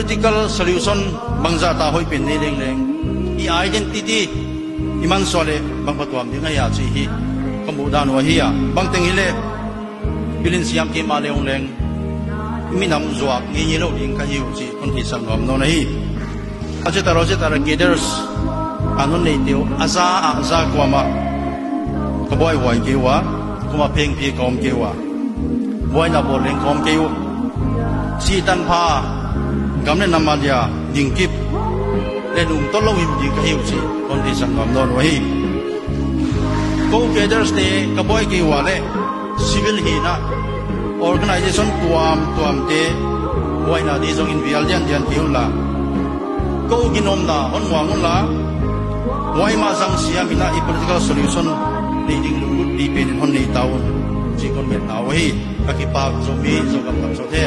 political solution bangza ta hoi pin ni leng leng I identity iman sole bang patwam ding ya chi hi kamu dan wa hi ya bang teng hi le bilin siam ke ma leong leng minam zuak ni ni lo ding ka hiu chi kon ti san nom no na hi aje taro gators anon nei teu aza kwama ka boy wai ke wa kuma peng pi kom ke wa boy na bol leng kom ke u si tan pha gamne namalia dingkip lenum tolong im ding ka hiu chi kon ti san nom no wa hi go gators te ka boy ke wa le civil hi na organization tuam te boy na di jong in vial dian piu la go ginom na on wangun la boy ma sang siam ina I political solution leading lu di pen hon nei taun chi kon met na wa hi ka ki pa zo mi zo kam so the